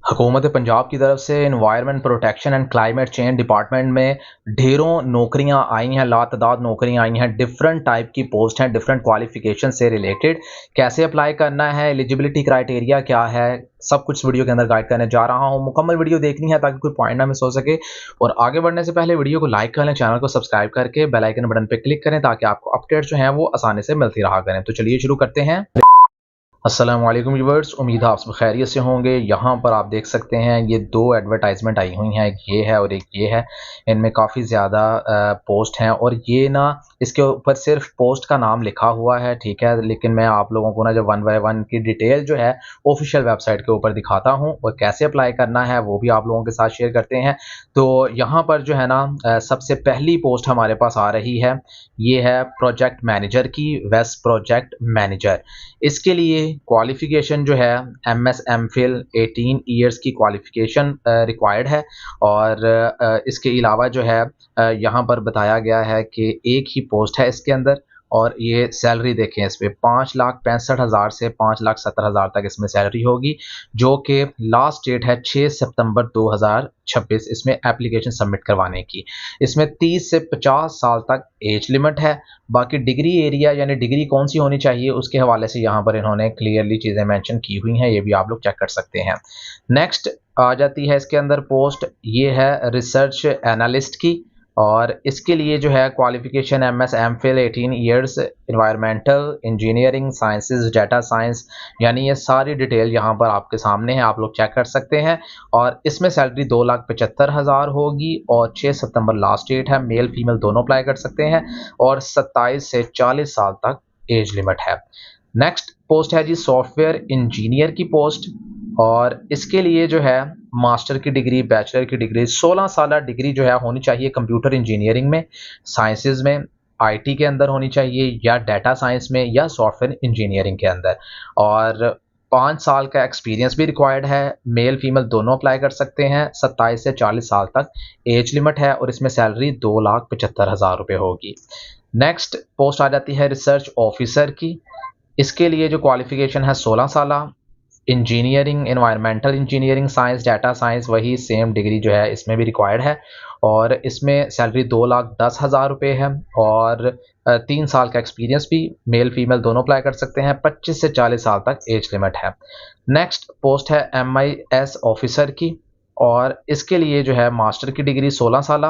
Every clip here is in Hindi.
हुकूमत पंजाब की तरफ से environment protection and climate change department में ढेरों नौकरियां आई हैं, लातादाद नौकरियां आई हैं, डिफरेंट टाइप की पोस्ट हैं, डिफरेंट क्वालिफिकेशन से रिलेटेड। कैसे अप्लाई करना है, एलिजिबिलिटी क्राइटेरिया क्या है, सब कुछ वीडियो के अंदर गाइड करने जा रहा हूं। मुकम्मल वीडियो देखनी है ताकि कोई पॉइंट ना मिस हो सके। और आगे बढ़ने से पहले वीडियो को लाइक कर लें, चैनल को सब्सक्राइब करके बेल आइकन बटन पर क्लिक करें ताकि आपको अपडेट्स जो हैं वो आसानी से मिलती रहा करें। तो चलिए शुरू करते हैं। अस्सलाम वालेकुम व्यूअर्स, उम्मीद है आप सब खैरियत से होंगे। यहाँ पर आप देख सकते हैं ये दो एडवर्टाइजमेंट आई हुई हैं, एक ये है और एक ये है। इनमें काफ़ी ज़्यादा पोस्ट हैं और ये ना इसके ऊपर सिर्फ पोस्ट का नाम लिखा हुआ है, ठीक है। लेकिन मैं आप लोगों को ना जब 1 बाय 1 की डिटेल जो है ऑफिशियल वेबसाइट के ऊपर दिखाता हूँ और कैसे अप्लाई करना है वो भी आप लोगों के साथ शेयर करते हैं। तो यहाँ पर जो है ना सबसे पहली पोस्ट हमारे पास आ रही है, ये है प्रोजेक्ट मैनेजर की, वेस्ट प्रोजेक्ट मैनेजर। इसके लिए क्वालिफ़िकेशन जो है एमएस एमफिल 18 ईयर्स की क्वालिफ़िकेशन रिक्वायर्ड है। और इसके अलावा जो है यहाँ पर बताया गया है कि एक ही पोस्ट है इसके अंदर। और ये सैलरी देखें, इस पे 5,65,000 से 5,70,000 तक इसमें सैलरी होगी, जो कि लास्ट डेट है 6 सितंबर 2026 इसमें एप्लीकेशन सबमिट करवाने की। इसमें 30 से 50 साल तक एज लिमिट है। बाकी डिग्री एरिया यानी डिग्री कौन सी होनी चाहिए उसके हवाले से यहाँ पर इन्होंने क्लियरली चीज़ें मेंशन की हुई हैं, ये भी आप लोग चेक कर सकते हैं। नेक्स्ट आ जाती है इसके अंदर पोस्ट, ये है रिसर्च एनालिस्ट की। और इसके लिए जो है qualification MS MPhil 18 years, environmental engineering sciences, data science, यानी ये सारी डिटेल यहाँ पर आपके सामने है, आप लोग चेक कर सकते हैं। और इसमें सैलरी 2,75,000 होगी और 6 सितंबर लास्ट डेट है। मेल फीमेल दोनों अप्लाई कर सकते हैं और 27 से 40 साल तक एज लिमिट है। नेक्स्ट पोस्ट है जी सॉफ्टवेयर इंजीनियर की पोस्ट। और इसके लिए जो है मास्टर की डिग्री, बैचलर की डिग्री, 16 साल डिग्री जो है होनी चाहिए कंप्यूटर इंजीनियरिंग में, साइंसेज में, आईटी के अंदर होनी चाहिए या डाटा साइंस में या सॉफ्टवेयर इंजीनियरिंग के अंदर। और 5 साल का एक्सपीरियंस भी रिक्वायर्ड है। मेल फीमेल दोनों अप्लाई कर सकते हैं। 27 से 40 साल तक एज लिमिट है और इसमें सैलरी 2,75,000 रुपये होगी। नेक्स्ट पोस्ट आ जाती है रिसर्च ऑफिसर की। इसके लिए जो क्वालिफिकेशन है 16 साल, engineering, environmental engineering science, data science, वही सेम डिग्री जो है इसमें भी रिक्वायर्ड है। और इसमें सैलरी 2,10,000 रुपये है और 3 साल का एक्सपीरियंस भी, मेल फीमेल दोनों अप्लाई कर सकते हैं। 25 से 40 साल तक एज लिमिट है। नेक्स्ट पोस्ट है MIS ऑफिसर की। और इसके लिए जो है मास्टर की डिग्री 16 साल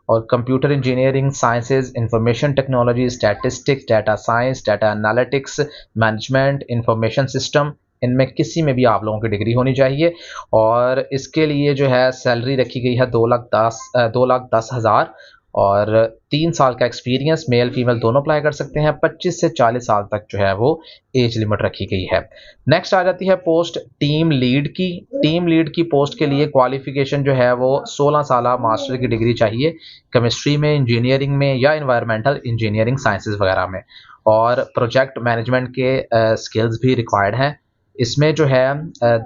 और computer engineering sciences, information technology, statistics, data science, data analytics, management, information system, इनमें किसी में भी आप लोगों की डिग्री होनी चाहिए। और इसके लिए जो है सैलरी रखी गई है 2,10,000 और 3 साल का एक्सपीरियंस, मेल फीमेल दोनों अप्लाई कर सकते हैं। 25 से 40 साल तक जो है वो एज लिमिट रखी गई है। नेक्स्ट आ जाती है पोस्ट टीम लीड की। टीम लीड की पोस्ट के लिए क्वालिफिकेशन जो है वो 16 साल मास्टर की डिग्री चाहिए, केमिस्ट्री में, इंजीनियरिंग में या इन्वायरमेंटल इंजीनियरिंग साइंसेज वगैरह में। और प्रोजेक्ट मैनेजमेंट के स्किल्स भी रिक्वायर्ड हैं। इसमें जो है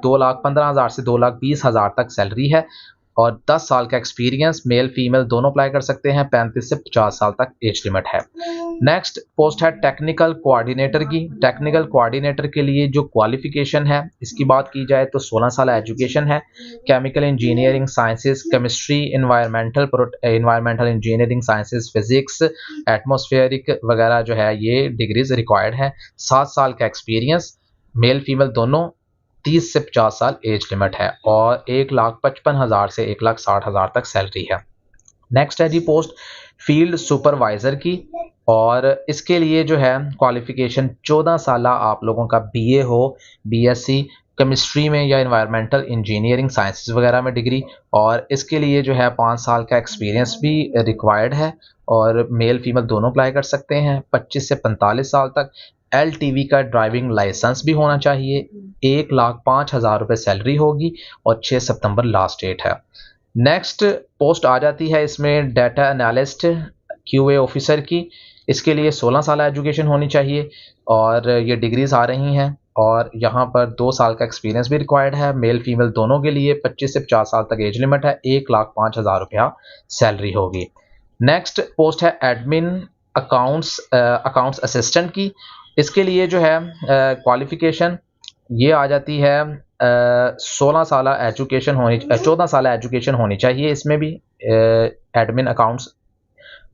2,15,000 से 2,20,000 तक सैलरी है और 10 साल का एक्सपीरियंस, मेल फीमेल दोनों अप्लाई कर सकते हैं। 35 से 50 साल तक एज लिमिट है। नेक्स्ट पोस्ट है टेक्निकल कोऑर्डिनेटर की। टेक्निकल कोऑर्डिनेटर के लिए जो क्वालिफिकेशन है इसकी बात की जाए तो 16 साल एजुकेशन है। Chemical engineering sciences, chemistry, environmental engineering sciences, physics, atmospheric वगैरह जो है ये डिग्रीज रिक्वायर्ड है। 7 साल का एक्सपीरियंस, मेल फीमेल दोनों, 30 से 50 साल एज लिमिट है और 1,55,000 से 1,60,000 तक सैलरी है। नेक्स्ट है जी पोस्ट फील्ड सुपरवाइज़र की। और इसके लिए जो है क्वालिफिकेशन 14 साल आप लोगों का BA हो, BSc केमिस्ट्री में या इन्वायरमेंटल इंजीनियरिंग साइंसेज वगैरह में डिग्री। और इसके लिए जो है 5 साल का एक्सपीरियंस भी रिक्वायर्ड है और मेल फीमेल दोनों अप्लाई कर सकते हैं। 25 से 45 साल तक LTV का ड्राइविंग लाइसेंस भी होना चाहिए। 1,05,000 रुपये सैलरी होगी और 6 सितंबर लास्ट डेट है। नेक्स्ट पोस्ट आ जाती है इसमें डाटा एनालिस्ट QA ऑफिसर की। इसके लिए 16 साल एजुकेशन होनी चाहिए और ये डिग्रीज आ रही हैं और यहाँ पर 2 साल का एक्सपीरियंस भी रिक्वायर्ड है। मेल फीमेल दोनों के लिए 25 से 50 साल तक एज लिमिट है। 1,05,000 रुपया सैलरी होगी। नेक्स्ट पोस्ट है एडमिन अकाउंट्स असिस्टेंट की। इसके लिए जो है क्वालिफिकेशन ये आ जाती है 16 साल एजुकेशन होनी 14 साल एजुकेशन होनी चाहिए। इसमें भी एडमिन अकाउंट्स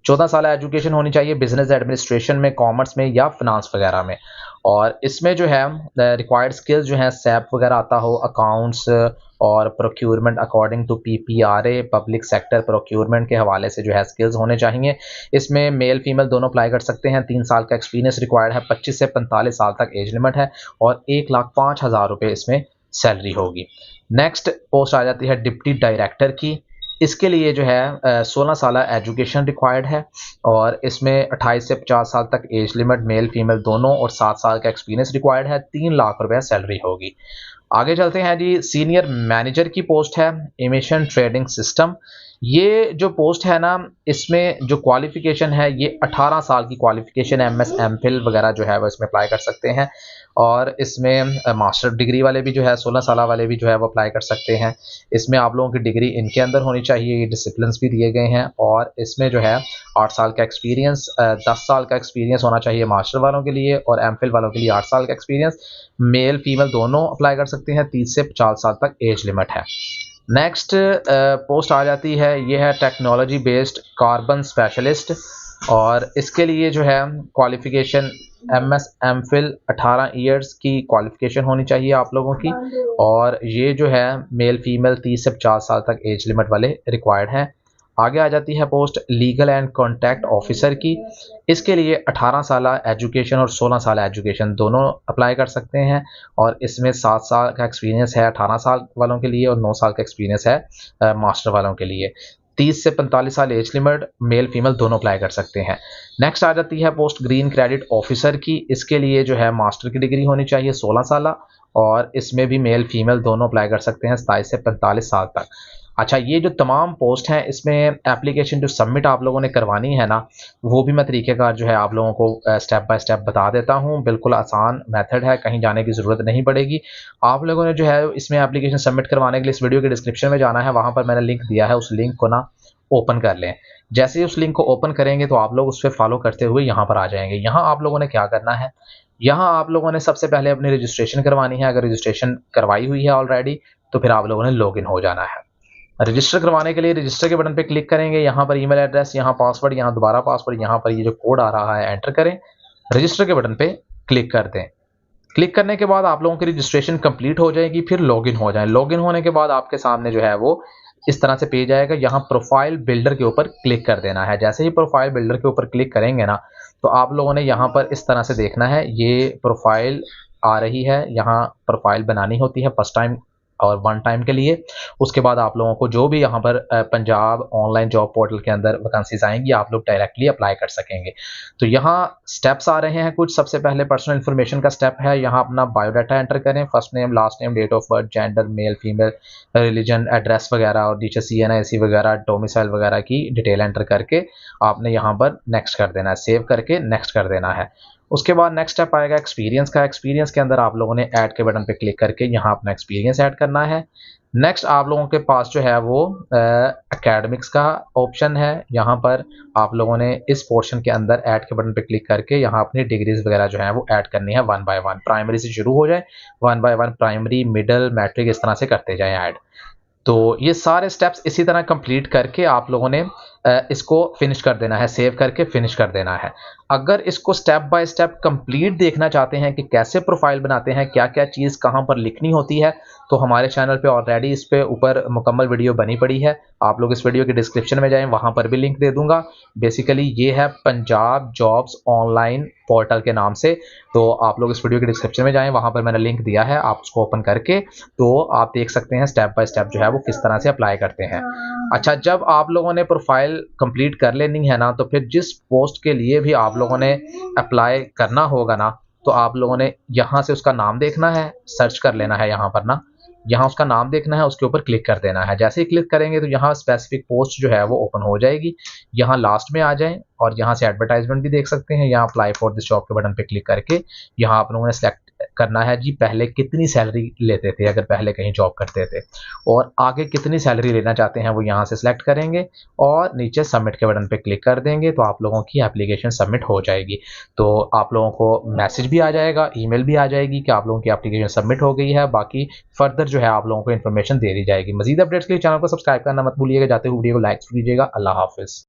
14 साल एजुकेशन होनी चाहिए, बिजनेस एडमिनिस्ट्रेशन में, कॉमर्स में या फिनांस वगैरह में। और इसमें जो है रिक्वायर्ड स्किल्स जो हैं सैप वगैरह आता हो, अकाउंट्स और procurement according to PPRA, public sector procurement के हवाले से जो है स्किल्स होने चाहिए। इसमें मेल फीमेल दोनों अप्लाई कर सकते हैं। 3 साल का एक्सपीरियंस रिक्वायर्ड है, 25 से 45 साल तक एज लिमिट है और 1,05,000 रुपये इसमें सैलरी होगी। नेक्स्ट पोस्ट आ जाती है डिप्टी डायरेक्टर की। इसके लिए जो है 16 साल एजुकेशन रिक्वायर्ड है और इसमें 28 से 50 साल तक एज लिमिट मेल फीमेल दोनों और 7 साल का एक्सपीरियंस रिक्वायर्ड है। 3 लाख रुपए सैलरी होगी। आगे चलते हैं जी, सीनियर मैनेजर की पोस्ट है, इमिशन ट्रेडिंग सिस्टम। ये जो पोस्ट है ना, इसमें जो क्वालिफिकेशन है ये 18 साल की क्वालिफिकेशन, एमएस एमफिल वगैरह जो है वो इसमें अप्लाई कर सकते हैं। और इसमें मास्टर डिग्री वाले भी जो है 16 साल वाले भी जो है वो अप्लाई कर सकते हैं। इसमें आप लोगों की डिग्री इनके अंदर होनी चाहिए, ये डिसिप्लिन भी दिए गए हैं। और इसमें जो है 8 साल का एक्सपीरियंस, 10 साल का एक्सपीरियंस होना चाहिए मास्टर वालों के लिए और एमफिल वालों के लिए 8 साल का एक्सपीरियंस। मेल फीमेल दोनों अप्लाई कर सकते हैं। 30 से 50 साल तक एज लिमिट है। नेक्स्ट पोस्ट आ जाती है, ये है टेक्नोलॉजी बेस्ड कार्बन स्पेशलिस्ट। और इसके लिए जो है क्वालिफिकेशन एमएस एमफिल 18 ईयर्स की क्वालिफिकेशन होनी चाहिए आप लोगों की। और ये जो है मेल फीमेल 30 से 50 साल तक एज लिमिट वाले रिक्वायर्ड हैं। आगे आ जाती है post legal and contact officer की। इसके लिए 18 साल एजुकेशन और 16 साल एजुकेशन दोनों अप्लाई कर सकते हैं। और इसमें 7 साल का एक्सपीरियंस है 18 साल वालों के लिए और 9 साल का एक्सपीरियंस है मास्टर वालों के लिए। 30 से 45 साल एज लिमिट, मेल फीमेल दोनों अप्लाई कर सकते हैं। नेक्स्ट आ जाती है पोस्ट ग्रीन क्रेडिट ऑफिसर की। इसके लिए जो है मास्टर की डिग्री होनी चाहिए 16 साल और इसमें भी मेल फीमेल दोनों अप्लाई कर सकते हैं 27 से 45 साल तक। अच्छा, ये जो तमाम पोस्ट हैं इसमें एप्लीकेशन जो सबमिट आप लोगों ने करवानी है ना, वो भी मैं तरीक़ेकार जो है आप लोगों को स्टेप बाय स्टेप बता देता हूँ। बिल्कुल आसान मेथड है, कहीं जाने की ज़रूरत नहीं पड़ेगी। आप लोगों ने जो है इसमें एप्लीकेशन सबमिट करवाने के लिए इस वीडियो के डिस्क्रिप्शन में जाना है, वहाँ पर मैंने लिंक दिया है, उस लिंक को ना ओपन कर लें। जैसे ही उस लिंक को ओपन करेंगे तो आप लोग उस पर फॉलो करते हुए यहाँ पर आ जाएंगे। यहाँ आप लोगों ने क्या करना है, यहाँ आप लोगों ने सबसे पहले अपनी रजिस्ट्रेशन करवानी है। अगर रजिस्ट्रेशन करवाई हुई है ऑलरेडी तो फिर आप लोगों ने लॉगिन हो जाना है। रजिस्टर करवाने के लिए रजिस्टर के बटन पे क्लिक करेंगे, यहाँ पर ईमेल एड्रेस, यहाँ पासवर्ड, यहाँ दोबारा पासवर्ड, यहाँ पर ये जो कोड आ रहा है एंटर करें, रजिस्टर के बटन पे क्लिक कर दें। क्लिक करने के बाद आप लोगों की रजिस्ट्रेशन कंप्लीट हो जाएगी, फिर लॉगिन हो जाएं। लॉगिन होने के बाद आपके सामने जो है वो इस तरह से पेज आएगा। यहाँ प्रोफाइल बिल्डर के ऊपर क्लिक कर देना है। जैसे ही प्रोफाइल बिल्डर के ऊपर क्लिक करेंगे ना, तो आप लोगों ने यहाँ पर इस तरह से देखना है, ये प्रोफाइल आ रही है। यहाँ प्रोफाइल बनानी होती है फर्स्ट टाइम और 1 टाइम के लिए। उसके बाद आप लोगों को जो भी यहाँ पर पंजाब ऑनलाइन जॉब पोर्टल के अंदर वैकेंसीज आएंगी, आप लोग डायरेक्टली अप्लाई कर सकेंगे। तो यहाँ स्टेप्स आ रहे हैं कुछ। सबसे पहले पर्सनल इन्फॉर्मेशन का स्टेप है, यहाँ अपना बायोडाटा एंटर करें, first name, last name, date of birth, gender, male female, religion, address वगैरह और नीचे CNIC वगैरह, डोमिसाइल वगैरह की डिटेल एंटर करके आपने यहाँ पर नेक्स्ट कर देना है, सेव करके नेक्स्ट कर देना है। उसके बाद नेक्स्ट स्टेप आएगा एक्सपीरियंस का। एक्सपीरियंस के अंदर आप लोगों ने ऐड के बटन पे क्लिक करके यहाँ अपना एक्सपीरियंस ऐड करना है। नेक्स्ट आप लोगों के पास जो है वो एकेडमिक्स का ऑप्शन है। यहाँ पर आप लोगों ने इस पोर्शन के अंदर ऐड के बटन पे क्लिक करके यहाँ अपनी डिग्रीज वगैरह जो है वो ऐड करनी है 1 बाय 1। प्राइमरी से शुरू हो जाए, 1 बाय 1 प्राइमरी, मिडिल, मैट्रिक, इस तरह से करते जाएं ऐड। तो ये सारे स्टेप्स इसी तरह कंप्लीट करके आप लोगों ने इसको फिनिश कर देना है, सेव करके फिनिश कर देना है। अगर इसको स्टेप बाय स्टेप कंप्लीट देखना चाहते हैं कि कैसे प्रोफाइल बनाते हैं, क्या क्या चीज़ कहाँ पर लिखनी होती है, तो हमारे चैनल पे ऑलरेडी इस पे ऊपर मुकम्मल वीडियो बनी पड़ी है। आप लोग इस वीडियो के डिस्क्रिप्शन में जाएं, वहाँ पर भी लिंक दे दूंगा। बेसिकली ये है पंजाब जॉब्स ऑनलाइन पोर्टल के नाम से। तो आप लोग इस वीडियो के डिस्क्रिप्शन में जाएं, वहाँ पर मैंने लिंक दिया है, आप उसको ओपन करके तो आप देख सकते हैं स्टेप बाय स्टेप जो है वो किस तरह से अप्लाई करते हैं। अच्छा, जब आप लोगों ने प्रोफाइल कंप्लीट कर लेनी है ना, तो फिर जिस पोस्ट के लिए भी आप लोगों ने अप्लाई करना होगा ना, तो आप लोगों ने यहाँ से उसका नाम देखना है, सर्च कर लेना है यहाँ पर ना, यहाँ उसका नाम देखना है, उसके ऊपर क्लिक कर देना है। जैसे ही क्लिक करेंगे तो यहाँ स्पेसिफिक पोस्ट जो है वो ओपन हो जाएगी। यहाँ लास्ट में आ जाएं और यहाँ से एडवर्टाइजमेंट भी देख सकते हैं। यहाँ अप्लाई फॉर दिस जॉब के बटन पे क्लिक करके यहाँ आप लोगों ने करना है जी, पहले कितनी सैलरी लेते थे अगर पहले कहीं जॉब करते थे, और आगे कितनी सैलरी लेना चाहते हैं वो यहाँ से सिलेक्ट करेंगे और नीचे सबमिट के बटन पे क्लिक कर देंगे तो आप लोगों की एप्लीकेशन सबमिट हो जाएगी। तो आप लोगों को मैसेज भी आ जाएगा, ईमेल भी आ जाएगी कि आप लोगों की एप्लीकेशन सबमिट हो गई है। बाकी फर्दर जो है आप लोगों को इन्फॉर्मेशन दे दी जाएगी। मजीद अपडेट्स के लिए चैनल को सब्सक्राइब करना मत भूलिएगा। जाते हुए वीडियो को लाइक कीजिएगा। अल्लाह हाफिज़।